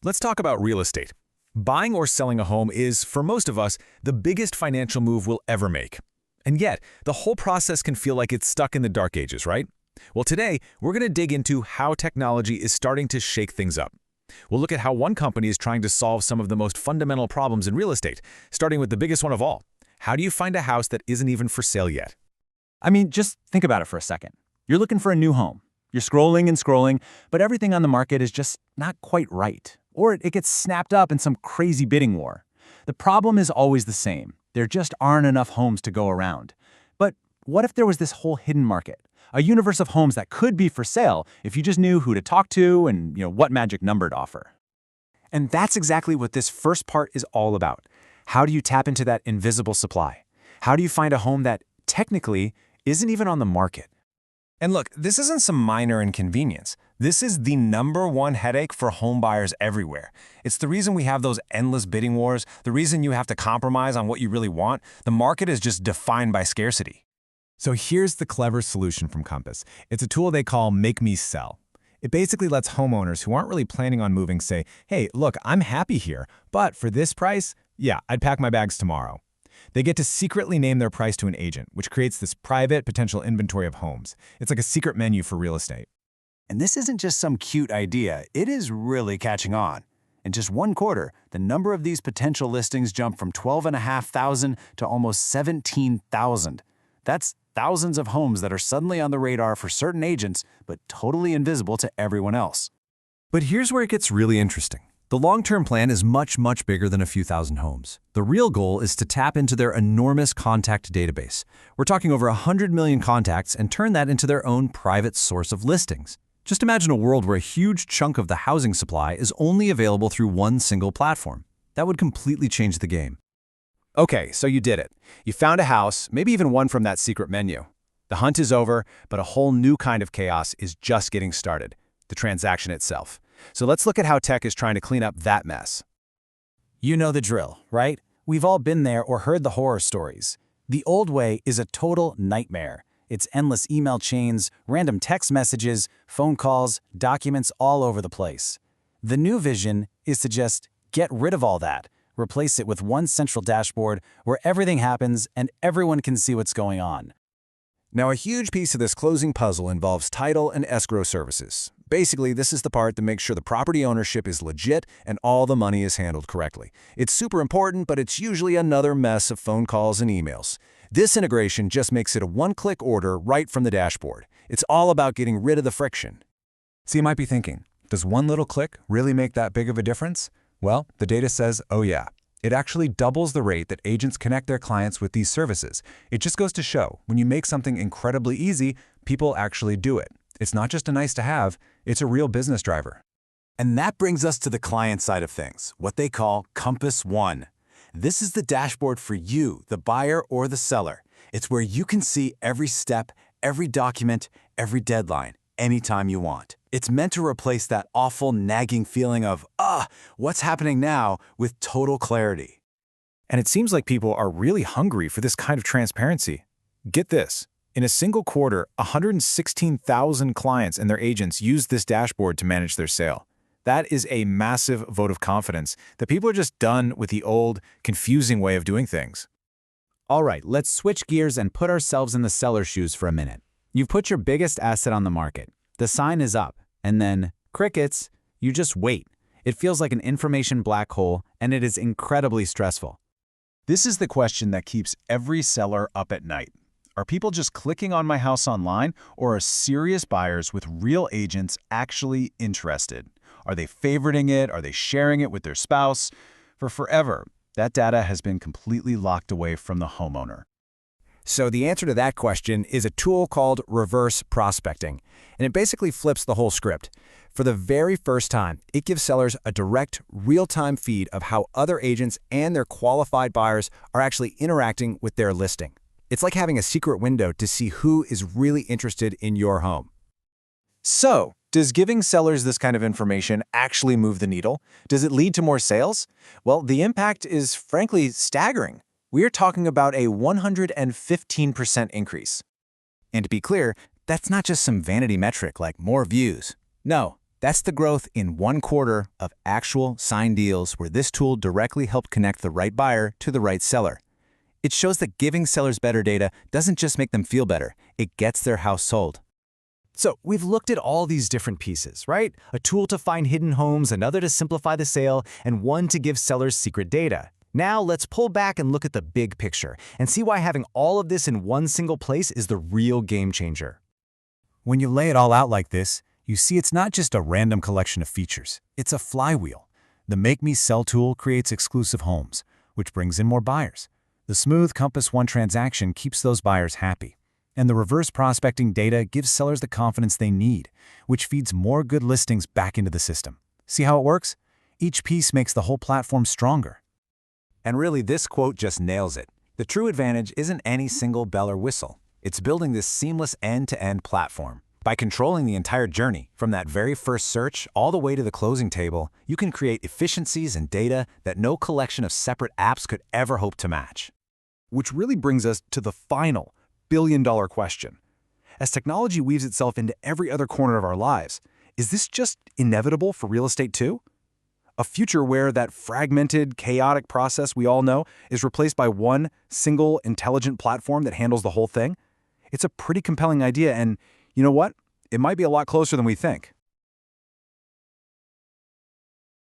Let's talk about real estate. Buying or selling a home is, for most of us, the biggest financial move we'll ever make. And yet, the whole process can feel like it's stuck in the dark ages, right? Well, today, we're going to dig into how technology is starting to shake things up. We'll look at how one company is trying to solve some of the most fundamental problems in real estate, starting with the biggest one of all. How do you find a house that isn't even for sale yet? I mean, just think about it for a second. You're looking for a new home. You're scrolling and scrolling, but everything on the market is just not quite right. Or it gets snapped up in some crazy bidding war. The problem is always the same. There just aren't enough homes to go around. But what if there was this whole hidden market? A universe of homes that could be for sale if you just knew who to talk to and what magic number to offer. And that's exactly what this first part is all about. How do you tap into that invisible supply? How do you find a home that technically isn't even on the market? And look, this isn't some minor inconvenience. This is the #1 headache for home buyers everywhere. It's the reason we have those endless bidding wars, the reason you have to compromise on what you really want. The market is just defined by scarcity. So here's the clever solution from Compass. It's a tool they call Make Me Sell. It basically lets homeowners who aren't really planning on moving say, hey, look, I'm happy here, but for this price, yeah, I'd pack my bags tomorrow. They get to secretly name their price to an agent, which creates this private potential inventory of homes. It's like a secret menu for real estate. And this isn't just some cute idea, it is really catching on. In just one quarter, the number of these potential listings jumped from 12,500 to almost 17,000. That's thousands of homes that are suddenly on the radar for certain agents, but totally invisible to everyone else. But here's where it gets really interesting. The long-term plan is much, much bigger than a few thousand homes. The real goal is to tap into their enormous contact database. We're talking over 100 million contacts and turn that into their own private source of listings. Just imagine a world where a huge chunk of the housing supply is only available through one single platform. That would completely change the game. Okay, so you did it. You found a house, maybe even one from that secret menu. The hunt is over, but a whole new kind of chaos is just getting started, the transaction itself. So let's look at how tech is trying to clean up that mess. You know the drill, right? We've all been there or heard the horror stories. The old way is a total nightmare. It's endless email chains, random text messages, phone calls, documents all over the place. The new vision is to just get rid of all that, replace it with one central dashboard where everything happens and everyone can see what's going on. Now, a huge piece of this closing puzzle involves title and escrow services. Basically, this is the part that makes sure the property ownership is legit and all the money is handled correctly. It's super important, but it's usually another mess of phone calls and emails. This integration just makes it a one-click order right from the dashboard. It's all about getting rid of the friction. So you might be thinking, does one little click really make that big of a difference? Well, the data says, oh yeah. It actually doubles the rate that agents connect their clients with these services. It just goes to show, when you make something incredibly easy, people actually do it. It's not just a nice to have, it's a real business driver. And that brings us to the client side of things, what they call Compass One. This is the dashboard for you, the buyer or the seller. It's where you can see every step, every document, every deadline, anytime you want. It's meant to replace that awful nagging feeling of, what's happening now, with total clarity. And it seems like people are really hungry for this kind of transparency. Get this. In a single quarter, 116,000 clients and their agents used this dashboard to manage their sale. That is a massive vote of confidence that people are just done with the old, confusing way of doing things. All right, let's switch gears and put ourselves in the seller's shoes for a minute. You've put your biggest asset on the market. The sign is up, and then crickets, you just wait. It feels like an information black hole, and it is incredibly stressful. This is the question that keeps every seller up at night. Are people just clicking on my house online, or are serious buyers with real agents actually interested? Are they favoriting it? Are they sharing it with their spouse? For forever, that data has been completely locked away from the homeowner. So the answer to that question is a tool called reverse prospecting, and it basically flips the whole script. For the very first time, it gives sellers a direct, real-time feed of how other agents and their qualified buyers are actually interacting with their listing. It's like having a secret window to see who is really interested in your home. So, does giving sellers this kind of information actually move the needle? Does it lead to more sales? Well, the impact is frankly staggering. We are talking about a 115% increase. And to be clear, that's not just some vanity metric like more views. No, That's the growth in 1/4 of actual signed deals where this tool directly helped connect the right buyer to the right seller. It shows that giving sellers better data doesn't just make them feel better, it gets their house sold. So we've looked at all these different pieces, right? A tool to find hidden homes, another to simplify the sale, and one to give sellers secret data. Now let's pull back and look at the big picture and see why having all of this in one single place is the real game changer. When you lay it all out like this, you see it's not just a random collection of features. It's a flywheel. The Make Me Sell tool creates exclusive homes, which brings in more buyers. The smooth Compass One transaction keeps those buyers happy. And the reverse prospecting data gives sellers the confidence they need, which feeds more good listings back into the system. See how it works? Each piece makes the whole platform stronger. And really, this quote just nails it. The true advantage isn't any single bell or whistle. It's building this seamless end-to-end platform. By controlling the entire journey, from that very first search all the way to the closing table, you can create efficiencies and data that no collection of separate apps could ever hope to match. Which really brings us to the final billion-dollar question. As technology weaves itself into every other corner of our lives, is this just inevitable for real estate too? A future where that fragmented, chaotic process we all know is replaced by one single, intelligent platform that handles the whole thing? It's a pretty compelling idea, and you know what? It might be a lot closer than we think.